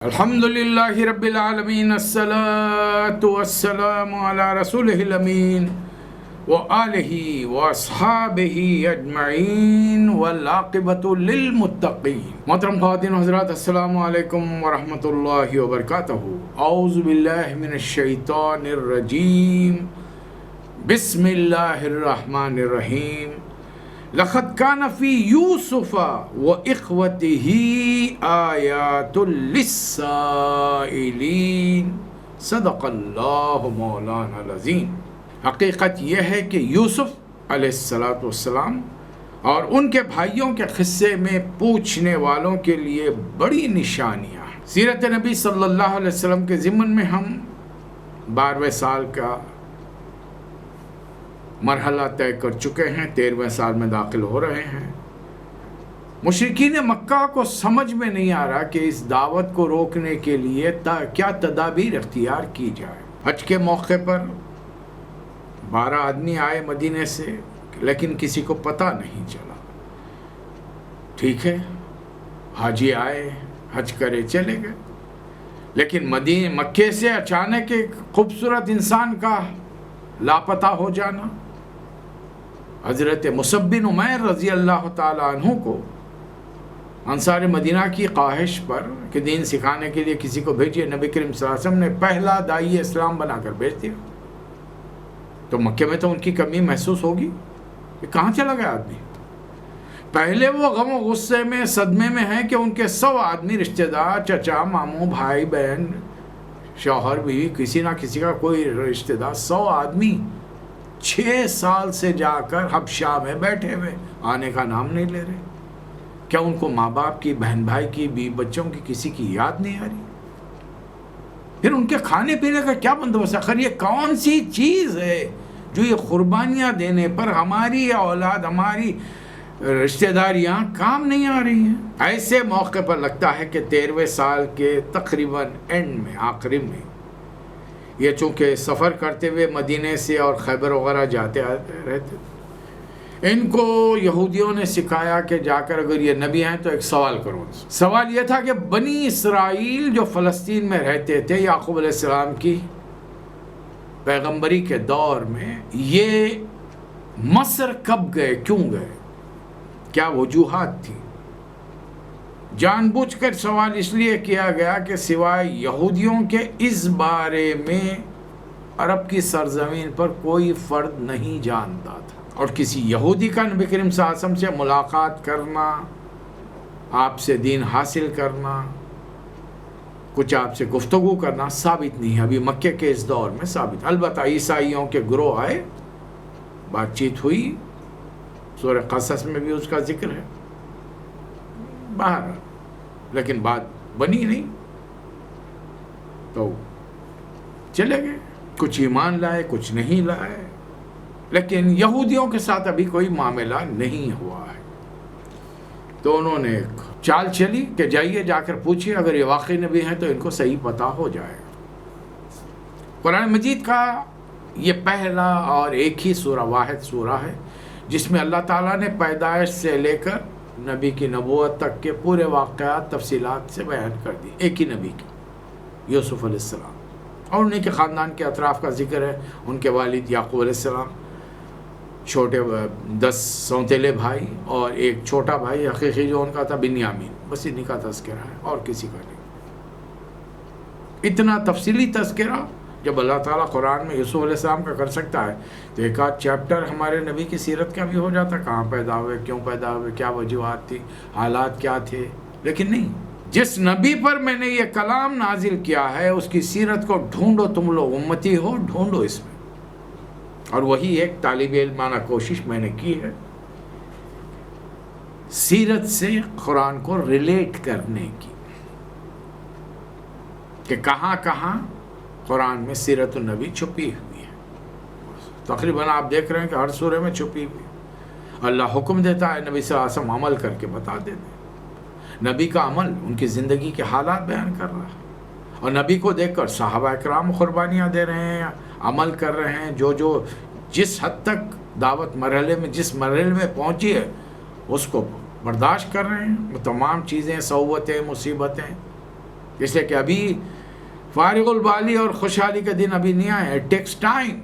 الحمدللہ رب العالمین الصلاة والسلام علی رسولہ الامین وآلہ واصحابہ اجمعین والعاقبۃ للمتقین۔ محترم خواتین و حضرات، السلام علیکم ورحمۃ اللہ وبرکاتہ۔ اعوذ باللہ من الشیطان الرجیم، بسم اللہ الرحمن الرحیم۔ لقد كان في يوسف وإخوته آيات للسائلين صدق اللہ مولانا العظیم۔ حقیقت یہ ہے کہ یوسف علیہ السلام اور ان کے بھائیوں کے قصے میں پوچھنے والوں کے لیے بڑی نشانیاں ہیں۔ سیرت نبی صلی اللہ علیہ وسلم کے ضمن میں ہم 12ویں سال کا مرحلہ طے کر چکے ہیں، 13ویں سال میں داخل ہو رہے ہیں۔ مشرکین مکہ کو سمجھ میں نہیں آ رہا کہ اس دعوت کو روکنے کے لیے کیا تدابیر اختیار کی جائے۔ حج کے موقع پر 12 آدمی آئے مدینے سے، لیکن کسی کو پتہ نہیں چلا۔ ٹھیک ہے، حاجی آئے، حج کرے، چلے گئے، لیکن مکے سے اچانک ایک خوبصورت انسان کا لاپتہ ہو جانا، حضرت مصعب بن عمیر رضی اللہ تعالیٰ عنہ کو انصار مدینہ کی خواہش پر کہ دین سکھانے کے لیے کسی کو بھیجیے، نبی کریم صلی اللہ علیہ وسلم نے پہلا داعی اسلام بنا کر بھیج دیا۔ تو مکے میں تو ان کی کمی محسوس ہوگی کہ کہاں چلا گیا آدمی۔ پہلے وہ غم و غصے میں، صدمے میں ہیں کہ ان کے 100 آدمی، رشتہ دار، چچا، ماموں، بھائی بہن، شوہر، بیوی، کسی نہ کسی کا کوئی رشتہ دار، 100 آدمی 6 سال سے جا کر حبشہ میں بیٹھے ہوئے، آنے کا نام نہیں لے رہے۔ کیا ان کو ماں باپ کی، بہن بھائی کی، بیوی بچوں کی، کسی کی یاد نہیں آ رہی؟ پھر ان کے کھانے پینے کا کیا بندوبست؟ آخر یہ کون سی چیز ہے جو یہ قربانیاں دینے پر ہماری اولاد، ہماری رشتہ داریاں کام نہیں آ رہی ہیں؟ ایسے موقع پر لگتا ہے کہ 13ویں سال کے تقریباً اینڈ میں، آخری میں، یہ چونکہ سفر کرتے ہوئے مدینے سے اور خیبر وغیرہ جاتے آتے رہتے، ان کو یہودیوں نے سکھایا کہ جا کر اگر یہ نبی ہیں تو ایک سوال کرو۔ سوال یہ تھا کہ بنی اسرائیل جو فلسطین میں رہتے تھے یعقوب علیہ السلام کی پیغمبری کے دور میں، یہ مصر کب گئے، کیوں گئے، کیا وجوہات تھی؟ جان بوجھ کر سوال اس لیے کیا گیا کہ سوائے یہودیوں کے اس بارے میں عرب کی سرزمین پر کوئی فرد نہیں جانتا تھا، اور کسی یہودی کا نبی کریم صلی اللہ علیہ وسلم سے ملاقات کرنا، آپ سے دین حاصل کرنا، کچھ آپ سے گفتگو کرنا ثابت نہیں ہے ابھی مکے کے اس دور میں ثابت۔ البتہ عیسائیوں کے گروہ آئے، بات چیت ہوئی، سورہ قصص میں بھی اس کا ذکر ہے، باہر، لیکن بات بنی نہیں، تو چلے گئے۔ کچھ ایمان لائے، کچھ نہیں لائے، لیکن یہودیوں کے ساتھ ابھی کوئی معاملہ نہیں ہوا ہے۔ تو انہوں نے ایک چال چلی کہ جائیے، جا کر پوچھیے، اگر یہ واقعی نبی ہیں تو ان کو صحیح پتہ ہو جائے گا۔ قرآن مجید کا یہ پہلا اور ایک ہی سورہ، واحد سورہ ہے جس میں اللہ تعالیٰ نے پیدائش سے لے کر نبی کی نبوت تک کے پورے واقعات تفصیلات سے بیان کر دی، ایک ہی نبی کی، یوسف علیہ السلام، اور انہیں کے خاندان کے اطراف کا ذکر ہے، ان کے والد یعقوب علیہ السلام، چھوٹے 10 سوتیلے بھائی اور ایک چھوٹا بھائی حقیقی جو ان کا تھا بنیامین، بس انہیں کا تذکرہ ہے اور کسی کا نہیں۔ اتنا تفصیلی تذکرہ جب اللہ تعالیٰ قرآن میں یوسف علیہ السلام کا کر سکتا ہے تو ایک آدھ چیپٹر ہمارے نبی کی سیرت کا بھی ہو جاتا، کہاں پیدا ہوئے، کیوں پیدا ہوئے، کیا وجوہات تھی، حالات کیا تھے، لیکن نہیں۔ جس نبی پر میں نے یہ کلام نازل کیا ہے اس کی سیرت کو ڈھونڈو، تم لوگ امتی ہو، ڈھونڈو اس میں، اور وہی ایک طالب علمانہ کوشش میں نے کی ہے، سیرت سے قرآن کو ریلیٹ کرنے کی، کہ کہاں کہاں قرآن میں سیرت النبی چھپی ہوئی ہے۔ تقریباً آپ دیکھ رہے ہیں کہ ہر سورے میں چھپی ہوئی ہے۔ اللہ حکم دیتا ہے، نبی صلی اللہ علیہ وسلم عمل کر کے بتا دیتے ہیں، نبی کا عمل ان کی زندگی کے حالات بیان کر رہا ہے، اور نبی کو دیکھ کر صحابہ اکرام قربانیاں دے رہے ہیں، عمل کر رہے ہیں، جو جس حد تک دعوت مرحلے میں، جس مرحلے میں پہنچی ہے اس کو برداشت کر رہے ہیں، وہ تمام چیزیں، صعوبتیں، مصیبتیں اس لیے کہ ابھی فارغ البالی اور خوشحالی کا دن ابھی نہیں آیا. It takes time.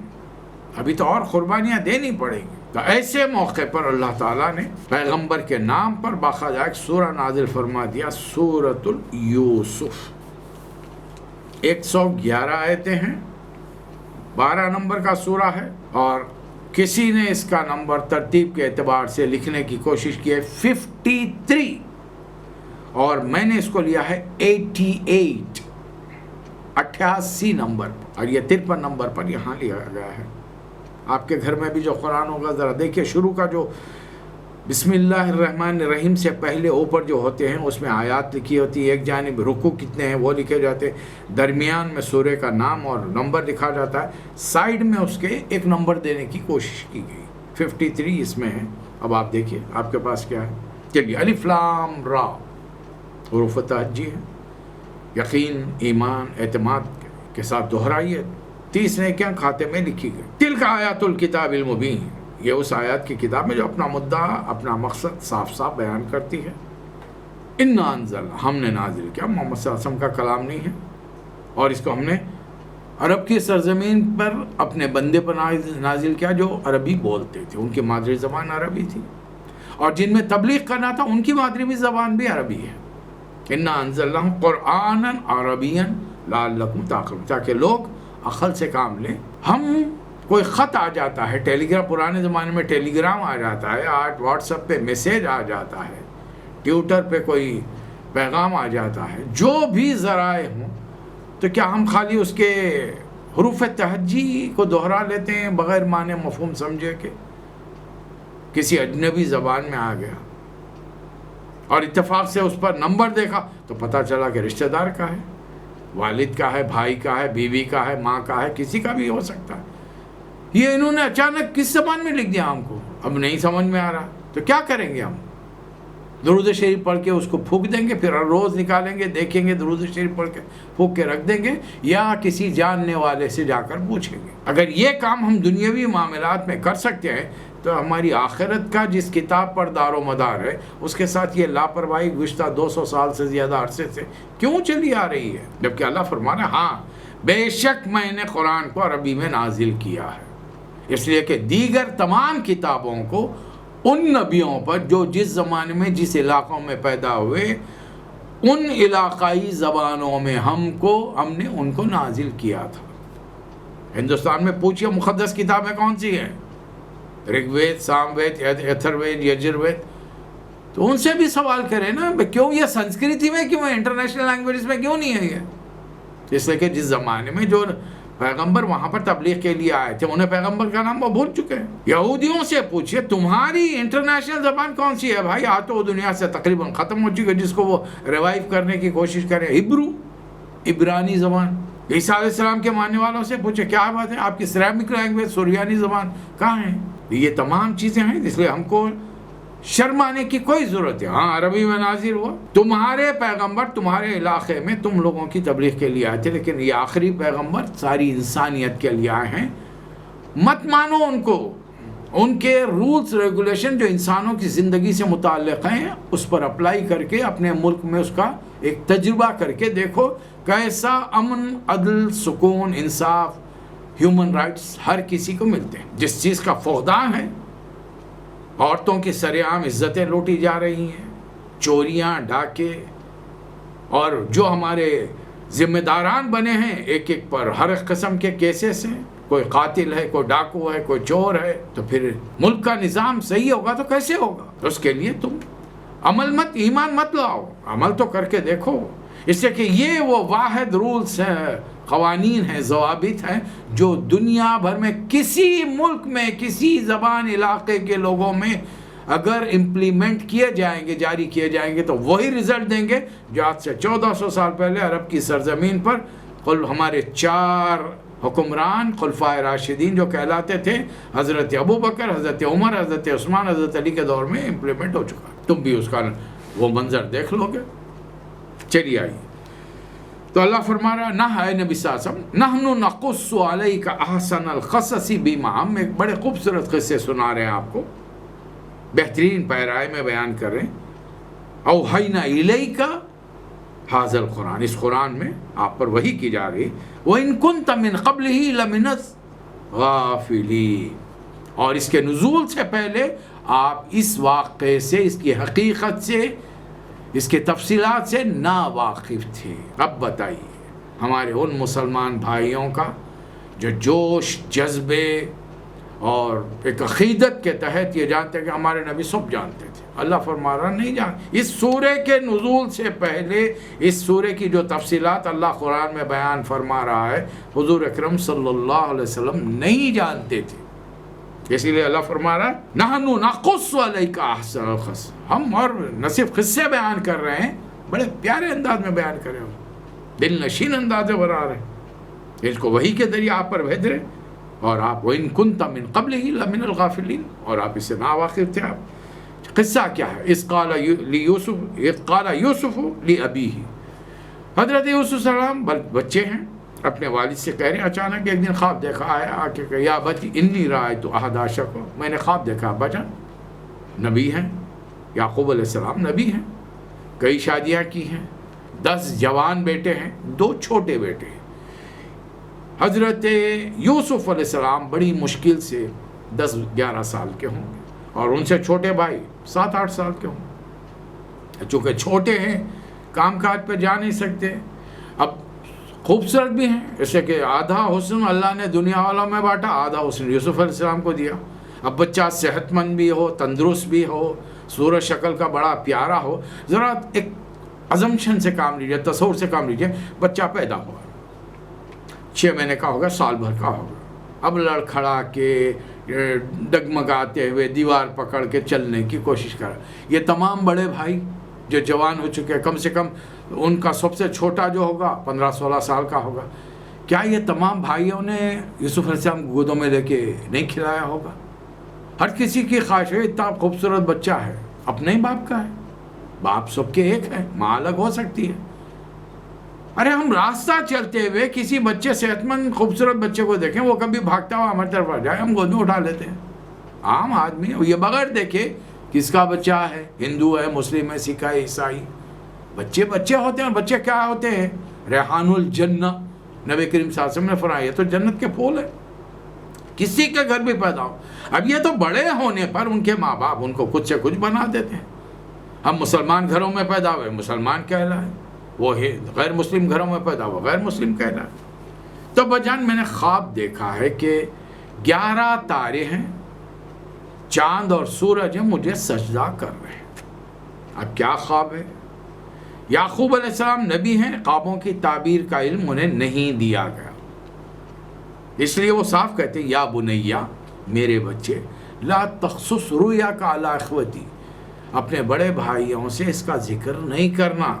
ابھی تو اور قربانیاں دینی پڑیں گی. تو ایسے موقع پر اللہ تعالیٰ نے پیغمبر کے نام پر باقاعدہ ایک سورہ نازل فرما دیا, سورۃ یوسف. 111 آیتیں ہیں, 12 نمبر کا سورہ ہے, اور کسی نے اس کا نمبر ترتیب کے اعتبار سے لکھنے کی کوشش کی ہے 53, اور میں نے اس کو لیا ہے 88 نمبر, اور یہ 53 نمبر پر یہاں لیا گیا ہے. آپ کے گھر میں بھی جو قرآن ہوگا ذرا دیکھیے, شروع کا جو بسم اللہ الرحمن الرحیم سے پہلے اوپر جو ہوتے ہیں اس میں آیات لکھی ہوتی ہے, ایک جانب رکوع کتنے ہیں وہ لکھے جاتے ہیں, درمیان میں سورہ کا نام اور نمبر لکھا جاتا ہے, سائیڈ میں اس کے ایک نمبر دینے کی کوشش کی گئی. 53 اس میں ہے. اب آپ دیکھیے آپ کے پاس کیا ہے. چلیے, الف لام را حروف تہجی ہے. یقین, ایمان, اعتماد کے ساتھ دہرائیے. 30 نیکیاں کھاتے میں لکھی گئی. تلک آیات الکتاب المبین, یہ اس آیات کی کتاب ہے جو اپنا مدعا, اپنا مقصد صاف صاف بیان کرتی ہے. انا انزل, ہم نے نازل کیا. محمد صلی اللہ علیہ وسلم کا کلام نہیں ہے, اور اس کو ہم نے عرب کی سرزمین پر اپنے بندے پر نازل کیا جو عربی بولتے تھے. ان کی مادری زبان عربی تھی, اور جن میں تبلیغ کرنا تھا ان کی مادری زبان بھی عربی ہے. انا انزلناہ قرآنا عربیا لعلکم تعقلون, تاکہ لوگ عقل سے کام لیں. ہم کوئی خط آ جاتا ہے, ٹیلی گرام, پرانے زمانے میں ٹیلی گرام آ جاتا ہے, آج واٹس ایپ پہ میسیج آ جاتا ہے, ٹویٹر پہ کوئی پیغام آ جاتا ہے, جو بھی ذرائع ہوں, تو کیا ہم خالی اس کے حروف تہجی کو دہرا لیتے ہیں بغیر معنی مفہوم سمجھے کہ کسی اجنبی زبان میں آ گیا, اور اتفاق سے اس پر نمبر دیکھا تو پتہ چلا کہ رشتہ دار کا ہے, والد کا ہے, بھائی کا ہے, بیوی کا ہے, ماں کا ہے, کسی کا بھی ہو سکتا ہے. یہ انہوں نے اچانک کس زبان میں لکھ دیا ہم کو, اب نہیں سمجھ میں آ رہا, تو کیا کریں گے ہم؟ درود شریف پڑھ کے اس کو پھونک دیں گے, پھر ہر روز نکالیں گے, دیکھیں گے, درود شریف پڑھ کے پھونک کے رکھ دیں گے, یا کسی جاننے والے سے جا کر پوچھیں گے. اگر یہ کام ہم دنیاوی معاملات میں کر سکتے ہیں تو ہماری آخرت کا جس کتاب پر دار و مدار ہے اس کے ساتھ یہ لاپرواہی گزشتہ 200 سال سے زیادہ عرصے سے کیوں چلی آ رہی ہے؟ جبکہ اللہ فرما رہا ہے ہاں بے شک میں نے قرآن کو عربی میں نازل کیا ہے, اس لیے کہ دیگر تمام کتابوں کو ان نبیوں پر جو جس زمانے میں جس علاقوں میں پیدا ہوئے ان علاقائی زبانوں میں ہم نے ان کو نازل کیا تھا. ہندوستان میں پوچھئے مقدس کتابیں کون سی ہیں؟ رگ وید, سام وید, اتھر وید, یجر وید. تو ان سے بھی سوال کریں نا, کیوں یہ سنسکرتی میں, کیوں انٹرنیشنل لینگویجز میں کیوں نہیں ہے یہ؟ اس لیے کہ جس زمانے میں جو پیغمبر وہاں پر تبلیغ کے لیے آئے تھے انہیں پیغمبر کا نام وہ بھول چکے ہیں. یہودیوں سے پوچھئے تمہاری انٹرنیشنل زبان کون سی ہے؟ بھائی آج تو وہ دنیا سے تقریباً ختم ہو چکی ہے, جس کو وہ ریوائیو کرنے کی کوشش کریں. ہبرو, عبرانی زبان. عیسیٰ علیہ السلام کے ماننے والوں سے پوچھے کیا بات ہے, آپ کی سیرامک لینگویج سوریانی زبان کہاں ہے؟ یہ تمام چیزیں ہیں, اس لیے ہم کو شرمانے کی کوئی ضرورت ہے. ہاں عربی میں نازل ہوا, تمہارے پیغمبر تمہارے علاقے میں تم لوگوں کی تبلیغ کے لیے آئے تھے, لیکن یہ آخری پیغمبر ساری انسانیت کے لیے آئے ہیں. مت مانو ان کو, ان کے رولز ریگولیشن جو انسانوں کی زندگی سے متعلق ہیں اس پر اپلائی کر کے اپنے ملک میں اس کا ایک تجربہ کر کے دیکھو کیسا امن, عدل, سکون, انصاف, ہیومن رائٹس ہر کسی کو ملتے ہیں. جس چیز کا فقدان ہے, عورتوں کی سر عام عزتیں لوٹی جا رہی ہیں, چوریاں, ڈاکے, اور جو ہمارے ذمہ داران بنے ہیں ایک ایک پر ہر قسم کے کیسز ہیں, کوئی قاتل ہے, کوئی ڈاکو ہے, کوئی چور ہے, تو پھر ملک کا نظام صحیح ہوگا تو کیسے ہوگا؟ اس کے لیے تم عمل مت, ایمان مت لاؤ, عمل تو کر کے دیکھو. اس لیے کہ یہ وہ واحد رولز ہیں, قوانین ہیں, ضوابط ہیں جو دنیا بھر میں کسی ملک میں کسی زبان علاقے کے لوگوں میں اگر امپلیمنٹ کیے جائیں گے, جاری کیے جائیں گے تو وہی رزلٹ دیں گے جو آج سے 1400 سال پہلے عرب کی سرزمین پر ہمارے 4 حکمران خلفائے راشدین جو کہلاتے تھے, حضرت ابو بکر, حضرت عمر, حضرت عثمان, حضرت علی کے دور میں امپلیمنٹ ہو چکا. تم بھی اس کا وہ منظر دیکھ لو گے. چلیے آئیے, تو اللہ فرما رہا نہ ہے نبی صلی اللہ علیہ وسلم نحن نقص علیک احسن القصص بما, ہم ایک بڑے خوبصورت قصے سنا رہے ہیں آپ کو, بہترین پیرائے میں بیان کر رہے ہیں. اوحینا الیک حاضر قرآن، اس قرآن میں آپ پر وحی کی جا رہی، وَإِن كُنْتَ مِن قَبْلِهِ لَمِنَ الغَّافِلِينَ، اور اس کے نزول سے پہلے آپ اس واقعے سے، اس کی حقیقت سے، اس کے تفصیلات سے ناواقف تھے۔ اب بتائیے ہمارے ان مسلمان بھائیوں کا جو جوش، جذبے اور ایک عقیدت کے تحت یہ جانتے کہ ہمارے نبی سب جانتے تھے، اللہ فرما رہا نہیں جان، اس سورے کے نزول سے پہلے اس سورے کی جو تفصیلات اللہ قرآن میں بیان فرما رہا ہے حضور اکرم صلی اللہ علیہ وسلم نہیں جانتے تھے۔ اسی لیے اللہ فرما رہا ہے نحن نقص علیک احسن القصص، ہم اور نہ صرف قصے بیان کر رہے ہیں، بڑے پیارے انداز میں بیان کر رہے ہیں، دل نشین انداز میں بنا رہے ہیں، اس کو وحی کے ذریعے آپ پر بھیج رہے ہیں، اور آپ وَإِن كُنْتَ مِن قَبْلِهِ لَمِنَ الْغَافِلِينَ، اور آپ اس سے ناواقف تھے۔ آپ قصہ کیا ہے؟ اذ قال یوسف لأبیہ، حضرت یوسف السلام بچے ہیں، اپنے والد سے کہہ رہے ہیں، اچانک ایک دن خواب دیکھا ہے، آ کے کہ یا بتی انی رأیت احد عشر، میں نے خواب دیکھا، ابا جان نبی ہیں، یعقوب علیہ السلام نبی ہیں، کئی شادیاں کی ہیں، 10 جوان بیٹے ہیں، 2 چھوٹے بیٹے ہیں۔ حضرت یوسف علیہ السلام بڑی مشکل سے 10-11 سال کے ہوں گے، اور ان سے چھوٹے بھائی 7-8 سال کے ہوں گے۔ چونکہ چھوٹے ہیں، کام کاج پہ جا نہیں سکتے، اب خوبصورت بھی ہیں، جیسے کہ آدھا حسن اللہ نے دنیا والوں میں بانٹا، آدھا حسن یوسف علیہ السلام کو دیا۔ اب بچہ صحت مند بھی ہو، تندرست بھی ہو، صورت شکل کا بڑا پیارا ہو، ذرا ایک ازمپشن سے کام لیجیے، تصور سے کام لیجیے، بچہ پیدا ہوا 6 مہینے کا ہوگا، سال بھر کا ہوگا، اب لڑکھڑا کے ڈگمگاتے ہوئے دیوار پکڑ کے چلنے کی کوشش کر، یہ تمام بڑے بھائی جو جوان ہو چکے ہیں، کم سے کم ان کا سب سے چھوٹا جو ہوگا 15-16 سال کا ہوگا، کیا یہ تمام بھائیوں نے یوسف علیہ السلام گودوں میں لے کے نہیں کھلایا ہوگا؟ ہر کسی کی خواہش ہے، اتنا خوبصورت بچہ ہے، اپنے ہی باپ کا ہے، باپ سب کے ایک ہے، ماں الگ ہو سکتی ہے۔ ارے ہم راستہ چلتے ہوئے کسی بچے، صحت مند خوبصورت بچے کو دیکھیں، وہ کبھی بھاگتا ہوا ہماری طرف آ جائے، ہم گود میں اٹھا لیتے ہیں، عام آدمی، یہ بغیر دیکھے کس کا بچہ ہے، ہندو ہے، مسلم ہے، سکھ ہے، عیسائی، بچے بچے ہوتے ہیں۔ اور بچے کیا ہوتے ہیں؟ ریحان الجنہ، نبی کریم صلی اللہ علیہ وسلم نے فرمایا، یہ تو جنت کے پھول ہے، کسی کے گھر بھی پیدا ہو۔ اب یہ تو بڑے ہونے پر ان کے ماں باپ ان کو کچھ سے کچھ بنا دیتے ہیں۔ ہم مسلمان گھروں میں پیدا ہوئے، مسلمان کہلائے، وہ غیر مسلم گھروں میں پیدا ہوا، غیر مسلم کہلائے۔ تو بجان میں نے خواب دیکھا ہے کہ 11 تارے ہیں، چاند اور سورج ہیں، مجھے سجدہ کر رہے ہیں۔ اب کیا خواب ہے؟ یعقوب علیہ السلام نبی ہیں، خوابوں کی تعبیر کا علم انہیں نہیں دیا گیا، اس لیے وہ صاف کہتے ہیں یا بنیا، میرے بچے، لا تخصص رؤیاک علی اخوتی، اپنے بڑے بھائیوں سے اس کا ذکر نہیں کرنا،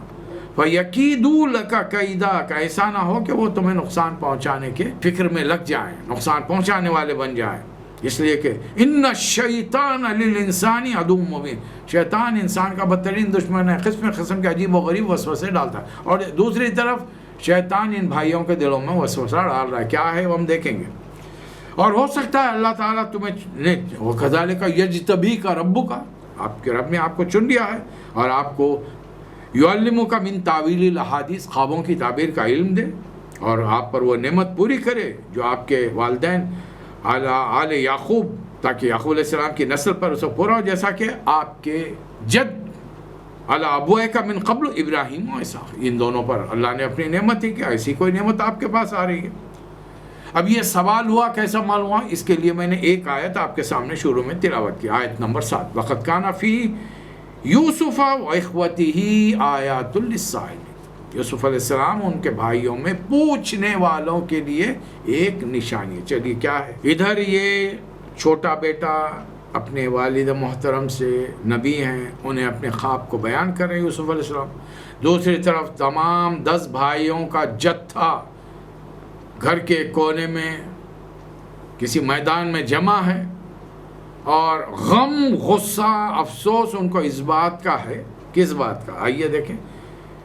فَيَكِيدُوا لَكَ كَيْدًا، کہ ایسا نہ ہو کہ وہ تمہیں نقصان پہنچانے کے فکر میں لگ جائیں، نقصان پہنچانے والے بن جائیں۔ اس لیے کہ اِنَّ الشَّيْطَانَ لِلْإِنسَانِ عَدُوٌّ مُّبِينٌ، شیطان انسان کا بدترین دشمن ہے، قسم قسم کے عجیب و غریب وسوسے ڈالتا ہے، اور دوسری طرف شیطان ان بھائیوں کے دلوں میں وسوسہ ڈال رہا ہے، کیا ہے وہ ہم دیکھیں گے۔ اور ہو سکتا ہے اللہ تعالیٰ تمہیں وَكَذَلِكَ يَجْتَبِيكَ رَبُّكَ، آپ کے رب نے آپ کو چن لیا ہے اور آپ کو يُعَلِّمُكَ مِن تَأْوِيلِ الْأَحَادِيث، خوابوں کی تعبیر کا علم دے، اور آپ پر وہ نعمت پوری کرے جو آپ کے والدین آل یعقوب، تاکہ یعقوب علیہ السلام کی نسل پر اسے پورا ہو، جیسا کہ آپ کے جد علی ابویک من قبل ابراہیم و اسحاق، ان دونوں پر اللہ نے اپنی نعمت ہی کیا، ایسی کوئی نعمت آپ کے پاس آ رہی ہے۔ اب یہ سوال ہوا، کیسا معلوم ہوا؟ اس کے لیے میں نے ایک آیت آپ کے سامنے شروع میں تلاوت کی، آیت نمبر 7، وَقَدْ كَانَ فِي یوسف وَإِخْوَتِهِ آیَاتٌ لِلسَّائِلِينَ، یوسف علیہ السلام ان کے بھائیوں میں پوچھنے والوں کے لیے ایک نشانی ہے۔ چلیے کیا ہے؟ ادھر یہ چھوٹا بیٹا اپنے والد محترم سے نبی ہیں، انہیں اپنے خواب کو بیان کر رہے ہیں یوسف علیہ السلام، دوسری طرف تمام 10 بھائیوں کا جتھا گھر کے کونے میں کسی میدان میں جمع ہے، اور غم، غصہ، افسوس ان کو اس بات کا ہے، کس بات کا؟ آئیے دیکھیں،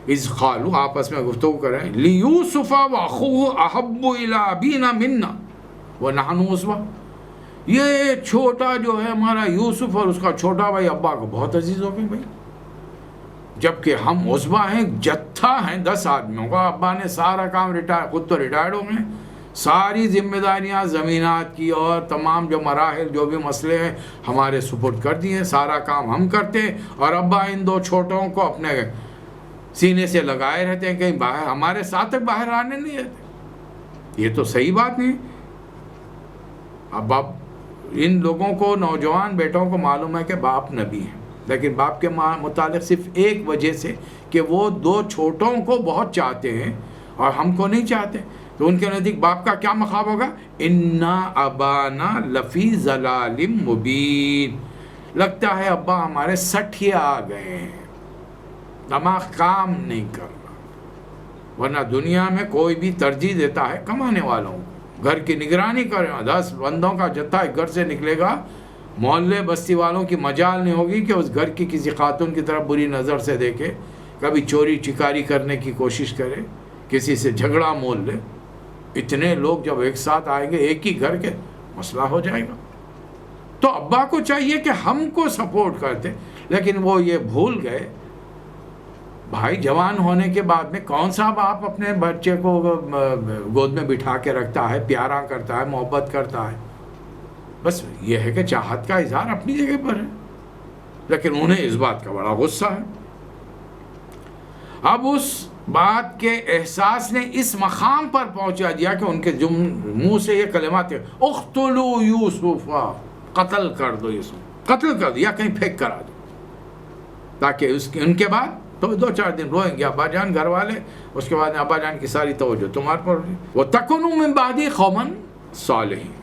اذ قالوا، آپس میں گفتگو کریں، لیوسف واخوہ احب الی ابینا منا ونحن عصبہ، یہ چھوٹا جو ہے ہمارا یوسف اور اس کا چھوٹا بھائی ابا کو بہت عزیز ہو گئے بھائی، جبکہ ہم عصبہ ہیں، جتھا ہیں 10 آدمیوں کا. ابا نے سارا کام خود تو ریٹائرڈ ہو گئے، ساری ذمہ داریاں زمینات کی اور تمام جو مراحل جو بھی مسئلے ہیں ہمارے سپرد کر دیے، سارا کام ہم کرتے ہیں، اور ابا ان 2 چھوٹوں کو اپنے سینے سے لگائے رہتے ہیں، کہیں باہر ہمارے ساتھ تک باہر آنے نہیں دیتے. یہ تو صحیح بات نہیں. اب ان لوگوں کو، نوجوان بیٹوں کو معلوم ہے کہ باپ نبی ہیں، لیکن باپ کے متعلق صرف ایک وجہ سے کہ وہ 2 چھوٹوں کو بہت چاہتے ہیں اور ہم کو نہیں چاہتے، تو ان کے نزدیک باپ کا کیا مقام ہوگا؟ انا ابانا لفی ضلال مبین. لگتا ہے ابا ہمارے سٹھیا آ گئے ہیں، دماغ کام نہیں کر رہا. ورنہ دنیا میں کوئی بھی ترجیح دیتا ہے کمانے والوں کو، گھر کی نگرانی کریں. 10 بندوں کا جتھا ایک گھر سے نکلے گا، محلے بستی والوں کی مجال نہیں ہوگی کہ اس گھر کی کسی خاتون کی طرف بری نظر سے دیکھے، کبھی چوری چکاری کرنے کی کوشش کرے، کسی سے جھگڑا مول لے. اتنے لوگ جب ایک ساتھ آئیں گے ایک ہی گھر کے، مسئلہ ہو جائے گا. تو ابا کو چاہیے کہ ہم کو سپورٹ کرتے، لیکن وہ یہ بھول گئے. بھائی جوان ہونے کے بعد میں کون سا باپ اپنے بچے کو گود میں بٹھا کے رکھتا ہے، پیارا کرتا ہے، محبت کرتا ہے؟ بس یہ ہے کہ چاہت کا اظہار اپنی جگہ پر ہے، لیکن انہیں اس بات کا بڑا غصہ ہے. اب اس بات کے احساس نے اس مقام پر پہنچا دیا کہ ان کے منہ سے یہ کلمات، اقتلوا یوسف، قتل کر دو یوسف، قتل کر دو یا کہیں پھینک کرا دو، تاکہ ان کے بعد تو 2-4 دن روئیں گے ابا جان گھر والے، اس کے بعد ابا جان کی ساری توجہ تمہارے پر ہوگی. وَتَكُونُوا مِن بَعْدِي قَوْمًا صَالِحِينَ.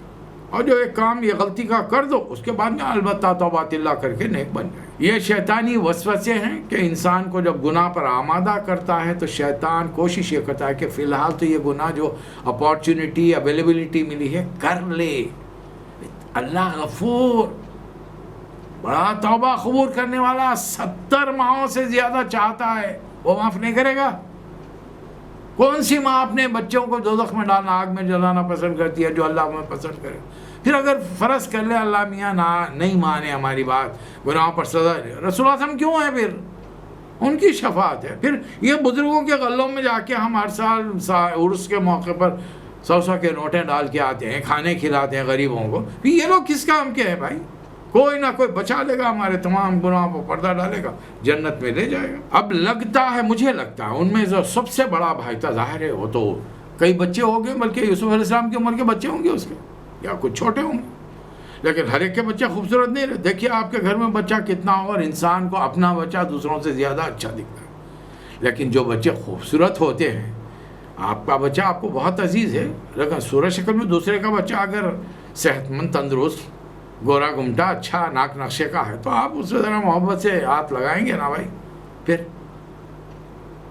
اور جو ایک کام یہ غلطی کا کر دو، اس کے بعد میں البتہ توبۃ اللہ کر کے نیک بن جائے. یہ شیطانی وسوسے ہیں کہ انسان کو جب گناہ پر آمادہ کرتا ہے تو شیطان کوشش یہ کرتا ہے کہ فی الحال تو یہ گناہ جو اپارچونٹی اویلیبلٹی ملی ہے کر لے. اللہ غفور، بڑا توبہ قبول کرنے والا، 70 ماہوں سے زیادہ چاہتا ہے، وہ معاف نہیں کرے گا. کون سی ماں اپنے بچوں کو دوزخ میں ڈالنا، آگ میں جلانا پسند کرتی ہے جو اللہ میں پسند کرے؟ پھر اگر فرض کر لے اللہ میاں نہیں مانے ہماری بات، گناہوں پر سزا دے، رسول اللہ صلی اللہ علیہ وسلم کیوں ہے؟ پھر ان کی شفاعت ہے. پھر یہ بزرگوں کے غلوں میں جا کے ہم ہر سال عرس کے موقع پر 100 کے نوٹیں ڈال کے آتے ہیں، کھانے کھلاتے ہیں غریبوں کو. پھر یہ لوگ کس کام کے ہیں بھائی؟ کوئی نہ کوئی بچا لے گا ہمارے تمام گناہوں کو، پردہ ڈالے گا، جنت میں لے جائے گا. اب لگتا ہے، مجھے لگتا ہے ان میں جو سب سے بڑا بھائی تھا، ظاہر ہے وہ تو کئی بچے ہو گئے، بلکہ یوسف علیہ السلام کی عمر کے بچے ہوں گے اس کے، یا کچھ چھوٹے ہوں گے، لیکن ہر ایک کے بچے خوبصورت نہیں رہے. دیکھیے آپ کے گھر میں بچہ کتنا ہو، اور انسان کو اپنا بچہ دوسروں سے زیادہ اچھا دکھتا ہے. لیکن جو بچے خوبصورت ہوتے ہیں، آپ کا بچہ آپ کو بہت عزیز ہے، لیکن صورت شکل میں دوسرے کا بچہ اگر صحت مند، تندرست، گورا گمٹا، اچھا ناک نقشے کا ہے، تو آپ اس سے ذرا محبت سے ہاتھ لگائیں گے نا بھائی. پھر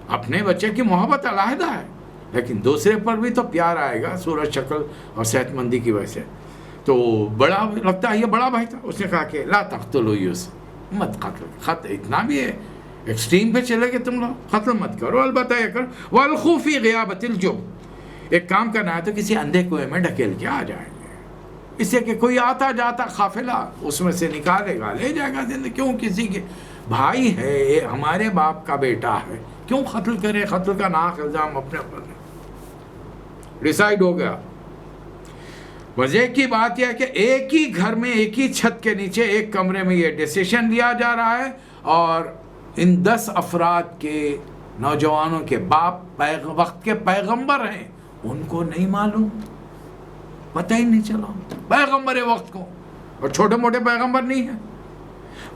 اپنے بچے کی محبت علیحدہ ہے، لیکن دوسرے پر بھی تو پیار آئے گا صورت شکل اور صحت مندی کی وجہ سے. تو بڑا لگتا ہے یہ بڑا بھائی تھا، اس نے کہا کہ لا تقتلوا یوسف، مت قتل. اتنا بھی ہے ایکسٹریم پہ چلے کہ تم لوگ قتل مت کرو، البتہ یہ کرو وَالْخُوا فِي غِيَابَةِ الْجُبِّ. ایک کام کرنا ہے تو کسی اندھے کنویں میں ڈھکیل کے آ جائیں گے، اس سے کہ کوئی آتا جاتا قافلہ اس میں سے نکالے گا، لے جائے گا زندہ. کیوں کسی کے بھائی ہے، ہمارے باپ کا بیٹا ہے، کیوں قتل کرے؟ قتل کا ناک الزام اپنے اوپر ڈیسائیڈ ہو گیا. مزے کی بات یہ ہے کہ ایک ہی گھر میں، ایک ہی چھت کے نیچے، ایک کمرے میں یہ ڈیسیشن لیا جا رہا ہے، اور ان 10 افراد کے نوجوانوں کے باپ وقت کے پیغمبر ہیں، ان کو نہیں معلوم، پتہ ہی نہیں چلا پیغمبر وقت کو. اور چھوٹے موٹے پیغمبر نہیں ہیں،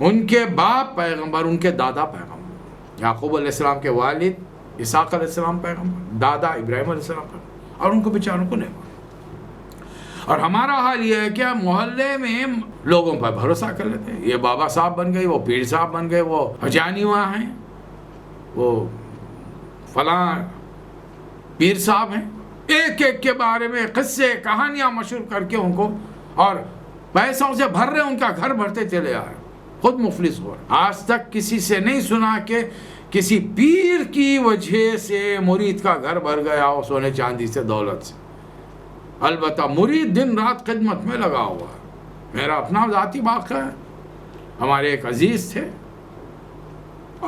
ان کے باپ پیغمبر، ان کے دادا پیغمبر، یعقوب علیہ السلام کے والد اسحاق علیہ السلام پیغمبر، دادا ابراہیم علیہ السلام پیغمبر، اور ان کو بیچاروں کو نہیں معلوم. اور ہمارا حال یہ ہے کہ محلے میں لوگوں پر بھروسہ کر لیتے ہیں، یہ بابا صاحب بن گئے، وہ پیر صاحب بن گئے، وہ حجانی وہاں ہیں، وہ فلاں پیر صاحب ہیں، ایک ایک کے بارے میں قصے کہانیاں مشہور کر کے ان کو، اور پیسوں سے بھر رہے، ان کا گھر بھرتے چلے آ رہے، خود مفلس ہو رہے. آج تک کسی سے نہیں سنا کہ کسی پیر کی وجہ سے مرید کا گھر بھر گیا ہو سونے چاندی سے، دولت سے. البتہ مرید دن رات خدمت میں لگا ہوا ہے. میرا اپنا ذاتی واقعہ ہے، ہمارے ایک عزیز تھے،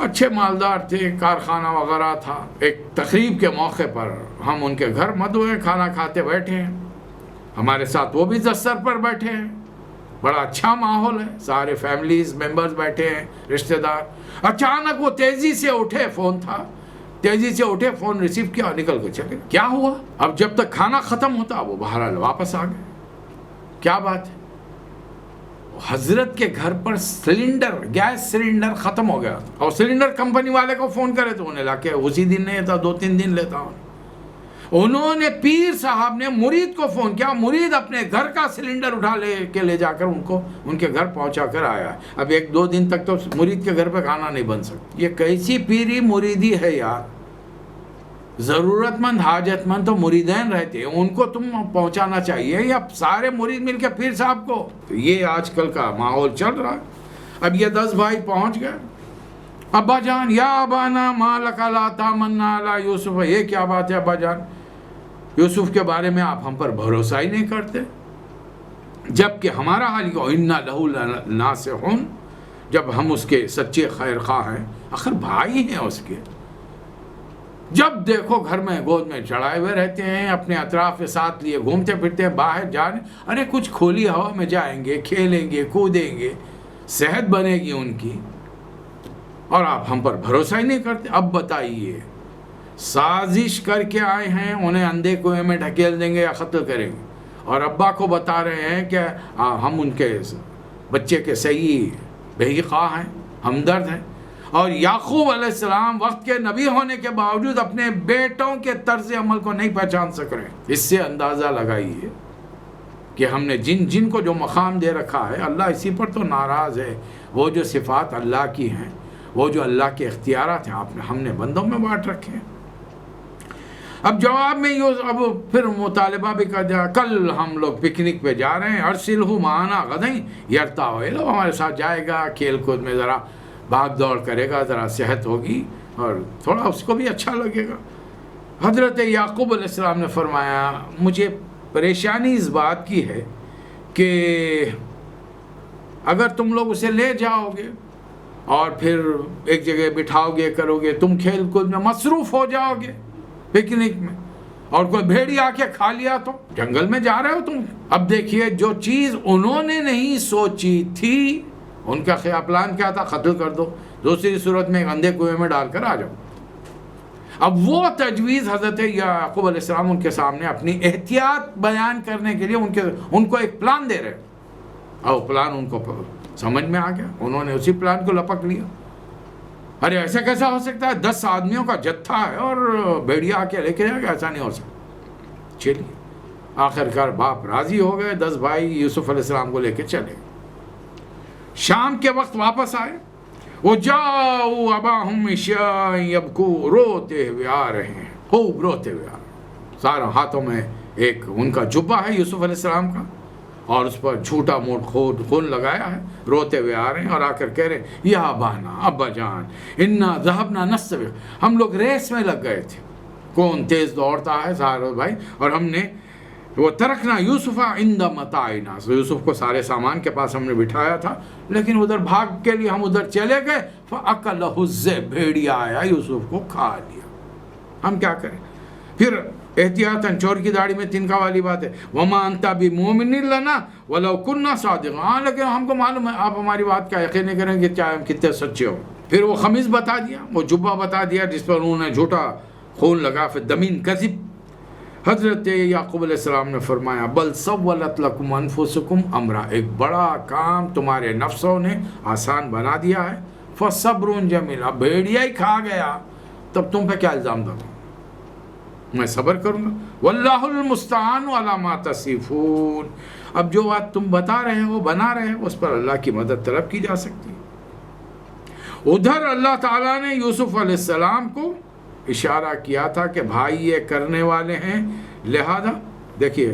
اچھے مالدار تھے، کارخانہ وغیرہ تھا. ایک تقریب کے موقع پر ہم ان کے گھر مدعو کھانا کھاتے بیٹھے ہیں، ہمارے ساتھ وہ بھی دستر پر بیٹھے ہیں، بڑا اچھا ماحول ہے، سارے فیملیز ممبرز بیٹھے ہیں، رشتہ دار. اچانک وہ تیزی سے اٹھے، فون تھا، تیزی سے اٹھے، فون ریسیو کیا، نکل کے چلے. کیا ہوا؟ اب جب تک کھانا ختم ہوتا وہ بہرحال واپس آ گئے. کیا بات ہے؟ حضرت کے گھر پر سلنڈر، گیس سلنڈر ختم ہو گیا، اور سلنڈر کمپنی والے کو فون کرے تو انہیں لا کے اسی دن نہیں تھا، 2-3 دن لیتا ہوں. انہوں نے پیر صاحب نے مرید کو فون کیا، مرید اپنے گھر کا سلنڈر اٹھا لے جا کر ان کے گھر پہنچا کر آیا. اب 1-2 دن تک تو مرید کے گھر پہ کھانا نہیں بن سکتا. یہ کیسی پیری مریدی ہے یار؟ ضرورت مند، حاجت مند تو مریدین رہتے ہیں، ان کو تم پہنچانا چاہیے، یا سارے مرید مل کے پیر صاحب کو. تو یہ آج کل کا ماحول چل رہا ہے. اب یہ 10 بھائی پہنچ گئے. ابا جان، یا ابانا ما لک لا تامنا علی یوسف. یہ کیا بات ہے ابا جان، یوسف کے بارے میں آپ ہم پر بھروسہ ہی نہیں کرتے، جبکہ ہمارا حال یہ انا لہ لناصحون، جب ہم اس کے سچے خیر خواہ ہیں، آخر بھائی ہیں اس کے. جب دیکھو گھر میں گود میں چڑھائے ہوئے رہتے ہیں، اپنے اطراف کے ساتھ لیے گھومتے پھرتے ہیں، باہر جانے، ارے کچھ کھلی ہوا میں جائیں گے، کھیلیں گے، کودیں گے، صحت بنے گی ان کی، اور آپ ہم پر بھروسہ ہی نہیں کرتے. اب بتائیے، سازش کر کے آئے ہیں، انہیں اندھے کنویں میں ڈھکیل دیں گے یا قتل کریں گے، اور ابا کو بتا رہے ہیں کہ ہم ان کے بچے کے صحیح بے خواہ ہیں، ہمدرد ہیں. اور یعقوب علیہ السلام وقت کے نبی ہونے کے باوجود اپنے بیٹوں کے طرز عمل کو نہیں پہچان سک رہے. اس سے اندازہ لگائیے کہ ہم نے جن کو جو مقام دے رکھا ہے، اللہ اسی پر تو ناراض ہے. وہ جو صفات اللہ کی ہیں، وہ جو اللہ کے اختیارات ہیں، ہم نے بندوں میں بانٹ رکھے ہیں. اب جواب میں اب پھر مطالبہ بھی کر دیا، کل ہم لوگ پکنک پہ جا رہے ہیں، ارسلہ معنا غدا یرتع، ہمارے ساتھ جائے گا، کھیل کود میں ذرا بھاگ دوڑ کرے گا، ذرا صحت ہوگی اور تھوڑا اس کو بھی اچھا لگے گا. حضرت یعقوب علیہ السلام نے فرمایا، مجھے پریشانی اس بات کی ہے کہ اگر تم لوگ اسے لے جاؤ گے اور پھر ایک جگہ بٹھاؤ گے، کرو گے، تم کھیل کود میں مصروف ہو جاؤ گے پکنک میں، اور کوئی بھیڑی آ کے کھا لیا تو جنگل میں جا رہے ہو تم. اب دیکھیے، جو چیز انہوں نے نہیں سوچی تھی، ان کا پلان کیا تھا؟ قتل کر دو، دوسری صورت میں ایک اندھے کنویں میں ڈال کر آ جاؤ. اب وہ تجویز حضرت یعقوب علیہ السلام ان کے سامنے اپنی احتیاط بیان کرنے کے لیے ان کو ایک پلان دے رہے، اور پلان ان کو سمجھ میں آ گیا، انہوں نے اسی پلان کو لپک لیا. ارے ایسا کیسا ہو سکتا ہے؟ 10 آدمیوں کا جتھا ہے اور بھیڑیا آ کے لے کے جائے گا، ایسا نہیں ہو سکتا. چلیے، آخرکار باپ راضی ہو گئے، 10 بھائی یوسف علیہ السلام کو لے کے چلے گئے. شام کے وقت واپس آئے، وہ جاؤ اباہم عشاء یبکو، روتے ہوئے آ رہے ہیں، خوب روتے ہوئے آ رہے ہیں. سارا ہاتھوں میں ایک ان کا جبہ ہے یوسف علیہ السلام کا، اور اس پر جھوٹا موٹ خون لگایا ہے، روتے ہوئے آ رہے ہیں اور آ کر کہہ رہے ہیں، یا ابانا، ابا جان، انا ذهبنا نستبق، ہم لوگ ریس میں لگ گئے تھے، کون تیز دوڑتا ہے سارے بھائی، اور ہم نے وہ ترکنا یوسف عند متاعنا، یوسف کو سارے سامان کے پاس ہم نے بٹھایا تھا، لیکن ادھر بھاگ کے لیے ہم ادھر چلے گئے، فاکلہ الذئب، بھیڑیا آیا یوسف کو کھا لیا. ہم کیا کریں؟ پھر احتیاطاً، چور کی داڑھی میں تنکا والی بات ہے، وما انت بمؤمن لنا ولو كنا صادقین، ہاں لیکن ہم کو معلوم ہے آپ ہماری بات کا یقین نہیں کریں گے چاہے ہم کتنے سچے ہو. پھر وہ خمیص بتا دیا، وہ جبہ بتا دیا جس پر انہوں نے جھوٹا خون لگا، پھر دمین کذب. حضرت یعقوب علیہ السلام نے فرمایا، بل سولت لکم انفسکم امرا، ایک بڑا کام تمہارے نفسوں نے آسان بنا دیا ہے، فصبر جمیل، اب بھیڑیا ہی کھا گیا تب تم پہ کیا الزام دوں، میں صبر کروں گا. واللہ المستعان علی ما تصفون، اب جو بات تم بتا رہے ہو، بنا رہے ہو، اس پر اللہ کی مدد طلب کی جا سکتی ہے. ادھر اللہ تعالیٰ نے یوسف علیہ السلام کو اشارہ کیا تھا کہ بھائی یہ کرنے والے ہیں، لہذا دیکھیے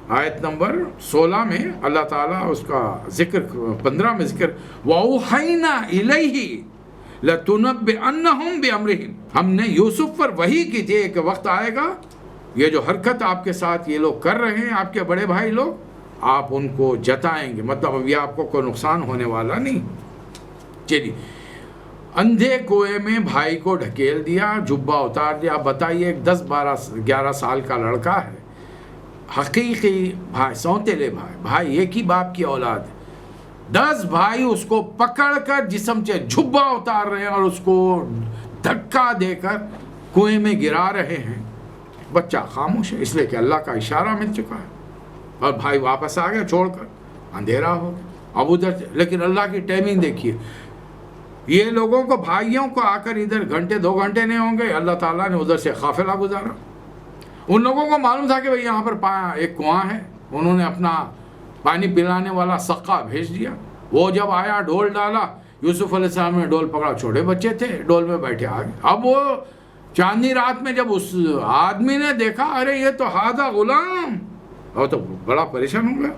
آیت نمبر 16 میں اللہ تعالیٰ اس کا ذکر، 15 میں ذکر، وَأَوْحَيْنَا إِلَيْهِ لَتُنَبِّئَنَّهُمْ بِأَمْرِهِمْ، ہم نے یوسف پر وحی کی تھی کہ وقت آئے گا، یہ جو حرکت آپ کے ساتھ یہ لوگ کر رہے ہیں، آپ کے بڑے بھائی لوگ، آپ ان کو جتائیں گے، مطلب اب یہ آپ کو کوئی نقصان ہونے والا نہیں. چلیے، اندھے کنویں میں بھائی کو ڈھکیل دیا، جبہ اتار دیا. اب بتائیے ایک 10-12-11 سال کا لڑکا ہے، حقیقی بھائی، سونتےلے بھائی ایک ہی باپ کی اولاد ہے. 10 بھائی اس کو پکڑ کر جسم سے جھبا اتار رہے ہیں اور اس کو دھکا دے کر کنویں میں گرا رہے ہیں. بچہ خاموش ہے، اس لیے کہ اللہ کا اشارہ مل چکا ہے، اور بھائی واپس آ گیا چھوڑ کر. اندھیرا ہو گیا اب ادھر سے. لیکن اللہ کی ٹائمنگ دیکھیے، یہ لوگوں کو، بھائیوں کو آ کر ادھر گھنٹے 2 گھنٹے نہیں ہوں گے، اللہ تعالیٰ نے ادھر سے قافلہ گزارا. ان لوگوں کو معلوم تھا کہ بھئی یہاں پر ایک کنواں ہے، انہوں نے اپنا پانی پلانے والا سقا بھیج دیا. وہ جب آیا ڈھول ڈالا، یوسف علیہ السلام نے ڈھول پکڑا، چھوٹے بچے تھے ڈھول میں بیٹھے آگے. اب وہ چاندنی رات میں جب اس آدمی نے دیکھا، ارے یہ تو ہادہ غلام، اور تو بڑا پریشان ہو گیا.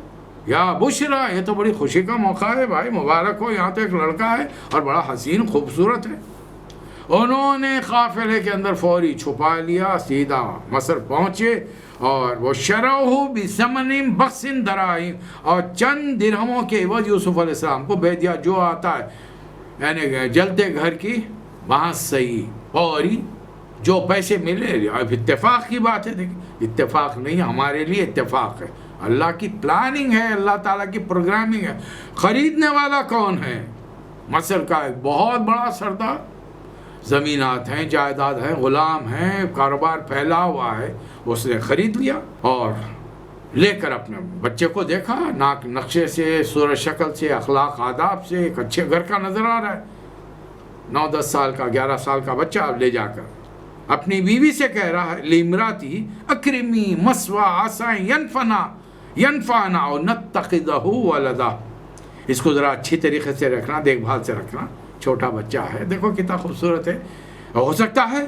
یا بشرا، یہ تو بڑی خوشی کا موقع ہے بھائی، مبارک ہو، یہاں تو ایک لڑکا ہے اور بڑا حسین خوبصورت ہے. انہوں نے قافلے کے اندر فوری چھپا لیا، سیدھا مصر پہنچے، اور وہ شروع بثمن بخس دراہم، اور چند درہموں کے عوض یوسف علیہ السلام کو بھیج دیا. جو آتا ہے یعنی جلتے گھر کی بانس صحیح، فوری جو پیسے ملے. اب اتفاق کی بات ہے، دیکھیں اتفاق نہیں، ہمارے لیے اتفاق ہے، اللہ کی پلاننگ ہے، اللہ تعالیٰ کی پروگرامنگ ہے. خریدنے والا کون ہے؟ مصر کا ایک بہت بڑا سردار، زمینات ہیں، جائیداد ہیں، غلام ہیں، کاروبار پھیلا ہوا ہے. اس نے خرید لیا اور لے کر اپنے بچے کو دیکھا، نقشے سے، صورت شکل سے، اخلاق آداب سے ایک اچھے گھر کا نظر آ رہا ہے. 9-10 سال کا، 11 سال کا بچہ اب لے جا کر اپنی بیوی سے کہہ رہا ہے، لیمراتی اکرمی مسوا عسى ینفعنا او نتخذہ ولدا. اس کو ذرا اچھی طریقے سے رکھنا، دیکھ بھال سے رکھنا، چھوٹا بچہ ہے، دیکھو کتنا خوبصورت ہے، اور ہو سکتا ہے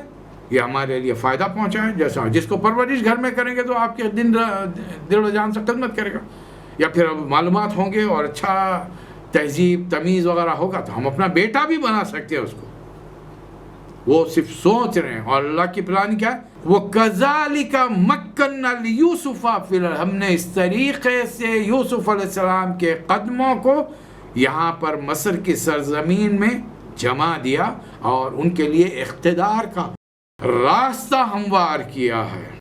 یہ ہمارے لیے فائدہ پہنچائے. جیسا جس کو پرورش گھر میں کریں گے تو آپ کے دل و جان سے خدمت کرے گا، یا پھر معلومات ہوں گے اور اچھا تہذیب تمیز وغیرہ ہوگا تو ہم اپنا بیٹا بھی بنا سکتے ہیں اس کو. وہ صرف سوچ رہے ہیں، اور اللہ کی پلان کیا ہے؟ وَكَذَلِكَ مَكَّنَّا لِيُوسُفَ فِي الْأَرْضِ، ہم نے اس طریقے سے یوسف علیہ السلام کے قدموں کو یہاں پر مصر کی سرزمین میں جما دیا، اور ان کے لیے اقتدار کا راستہ ہموار کیا ہے.